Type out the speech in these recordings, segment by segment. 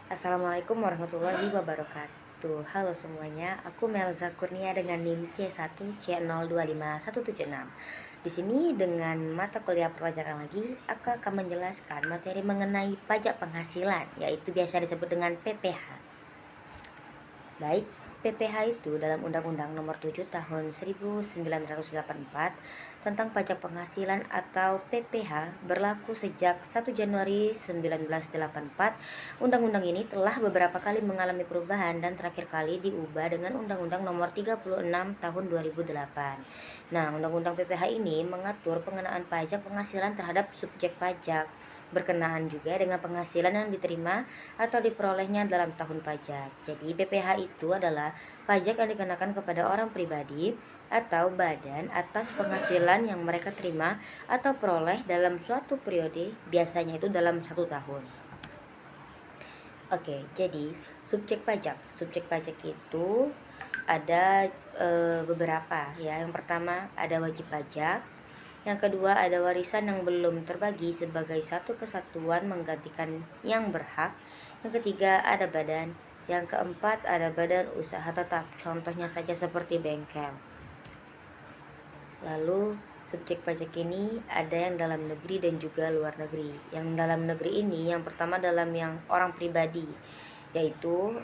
Assalamualaikum warahmatullahi wabarakatuh. Halo semuanya, aku Melza Kurnia dengan NIM C1C025176. Di sini dengan mata kuliah pelajaran lagi, aku akan menjelaskan materi mengenai pajak penghasilan, yaitu biasa disebut dengan PPh. Baik, PPh itu dalam Undang-Undang Nomor 7 Tahun 1984 tentang pajak penghasilan atau PPh berlaku sejak 1 Januari 1984. Undang-undang ini telah beberapa kali mengalami perubahan dan terakhir kali diubah dengan Undang-Undang Nomor 36 Tahun 2008. Nah, Undang-Undang PPh ini mengatur pengenaan pajak penghasilan terhadap subjek pajak, berkenaan juga dengan penghasilan yang diterima atau diperolehnya dalam tahun pajak. Jadi PPh itu adalah pajak yang dikenakan kepada orang pribadi atau badan atas penghasilan yang mereka terima atau peroleh dalam suatu periode, biasanya itu dalam 1 tahun. Oke, jadi subjek pajak itu ada beberapa ya. Yang pertama ada wajib pajak, yang kedua ada warisan yang belum terbagi sebagai satu kesatuan menggantikan yang berhak, yang ketiga ada badan, yang keempat ada badan usaha tetap, contohnya saja seperti bengkel. Lalu subjek pajak ini ada yang dalam negeri dan juga luar negeri. Yang dalam negeri ini yang pertama dalam yang orang pribadi, yaitu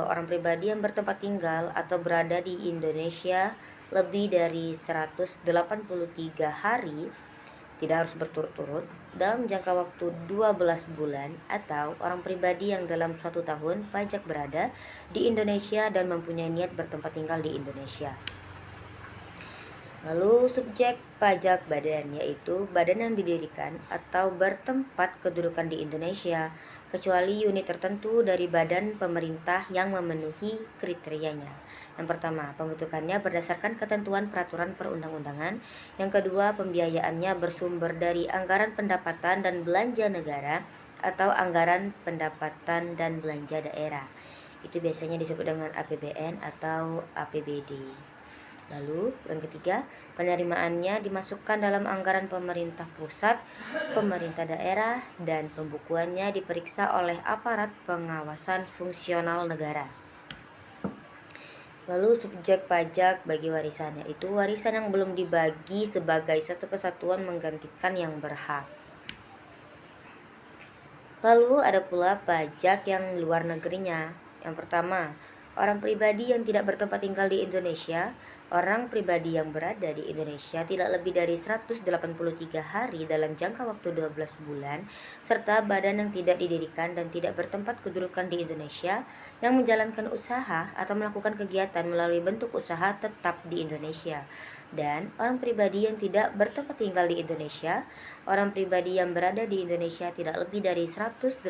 orang pribadi yang bertempat tinggal atau berada di Indonesia lebih dari 183 hari, tidak harus berturut-turut, dalam jangka waktu 12 bulan, atau orang pribadi yang dalam suatu tahun pajak berada di Indonesia dan mempunyai niat bertempat tinggal di Indonesia. Lalu subjek pajak badan, yaitu badan yang didirikan atau bertempat kedudukan di Indonesia, kecuali unit tertentu dari badan pemerintah yang memenuhi kriterianya. Yang pertama, pembentukannya berdasarkan ketentuan peraturan perundang-undangan. Yang kedua, pembiayaannya bersumber dari anggaran pendapatan dan belanja negara atau anggaran pendapatan dan belanja daerah. Itu biasanya disebut dengan APBN atau APBD. Lalu yang ketiga, penerimaannya dimasukkan dalam anggaran pemerintah pusat, pemerintah daerah, dan pembukuannya diperiksa oleh aparat pengawasan fungsional negara. Lalu subjek pajak bagi warisan, yaitu warisan yang belum dibagi sebagai satu kesatuan menggantikan yang berhak. Lalu ada pula pajak yang luar negerinya. Yang pertama, orang pribadi yang tidak bertempat tinggal di Indonesia. Orang pribadi yang berada di Indonesia tidak lebih dari 183 hari dalam jangka waktu 12 bulan, serta badan yang tidak didirikan dan tidak bertempat kedudukan di Indonesia, yang menjalankan usaha atau melakukan kegiatan melalui bentuk usaha tetap di Indonesia. Dan orang pribadi yang tidak bertempat tinggal di Indonesia, orang pribadi yang berada di Indonesia tidak lebih dari 183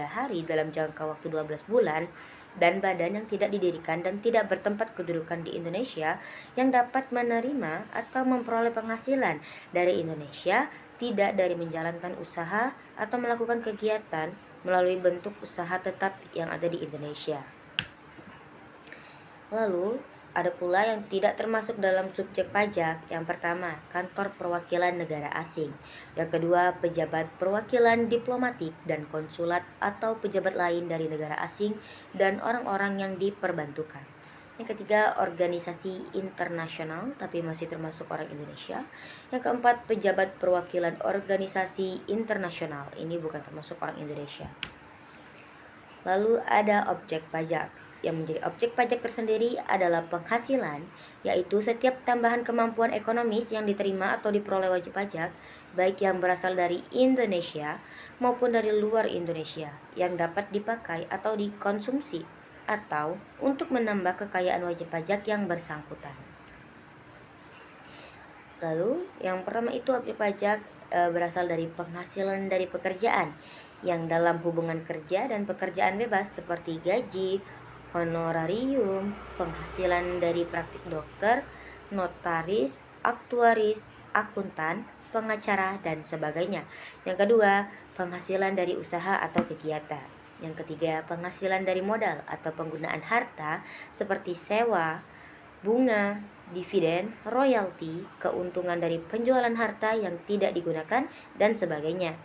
hari dalam jangka waktu 12 bulan, dan badan yang tidak didirikan dan tidak bertempat kedudukan di Indonesia yang dapat menerima atau memperoleh penghasilan dari Indonesia tidak dari menjalankan usaha atau melakukan kegiatan melalui bentuk usaha tetap yang ada di Indonesia. Lalu ada pula yang tidak termasuk dalam subjek pajak. Yang pertama, kantor perwakilan negara asing. Yang kedua, pejabat perwakilan diplomatik dan konsulat atau pejabat lain dari negara asing dan orang-orang yang diperbantukan. Yang ketiga, organisasi internasional tapi masih termasuk orang Indonesia. Yang keempat, pejabat perwakilan organisasi internasional. Ini bukan termasuk orang Indonesia. Lalu ada objek pajak. Yang menjadi objek pajak tersendiri adalah penghasilan, yaitu setiap tambahan kemampuan ekonomis yang diterima atau diperoleh wajib pajak, baik yang berasal dari Indonesia maupun dari luar Indonesia, yang dapat dipakai atau dikonsumsi atau untuk menambah kekayaan wajib pajak yang bersangkutan. Lalu yang pertama itu objek pajak berasal dari penghasilan dari pekerjaan yang dalam hubungan kerja dan pekerjaan bebas seperti gaji, honorarium, penghasilan dari praktik dokter, notaris, aktuaris, akuntan, pengacara, dan sebagainya. Yang kedua, penghasilan dari usaha atau kegiatan. Yang ketiga, penghasilan dari modal atau penggunaan harta seperti sewa, bunga, dividen, royalti, keuntungan dari penjualan harta yang tidak digunakan, dan sebagainya.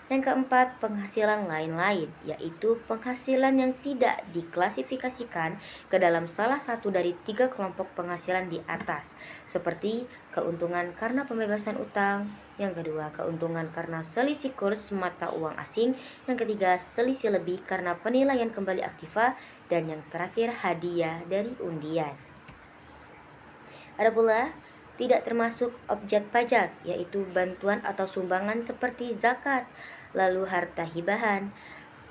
Yang keempat, penghasilan lain-lain, yaitu penghasilan yang tidak diklasifikasikan ke dalam salah satu dari 3 kelompok penghasilan di atas, seperti keuntungan karena pembebasan utang, yang kedua, keuntungan karena selisih kurs mata uang asing, yang ketiga, selisih lebih karena penilaian kembali aktiva, dan yang terakhir, hadiah dari undian. Ada pula tidak termasuk objek pajak, yaitu bantuan atau sumbangan seperti zakat, lalu harta hibahan,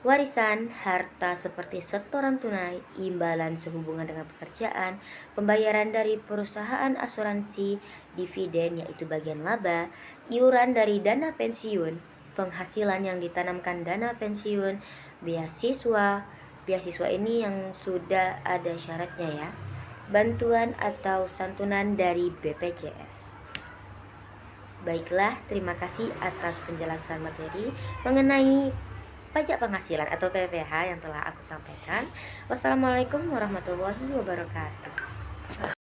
warisan, harta seperti setoran tunai, imbalan sehubungan dengan pekerjaan, pembayaran dari perusahaan asuransi, dividen yaitu bagian laba, iuran dari dana pensiun, penghasilan yang ditanamkan dana pensiun, beasiswa. Beasiswa ini yang sudah ada syaratnya ya. Bantuan atau santunan dari BPJS. Baiklah, terima kasih atas penjelasan materi mengenai pajak penghasilan atau PPH yang telah aku sampaikan. Wassalamualaikum warahmatullahi wabarakatuh.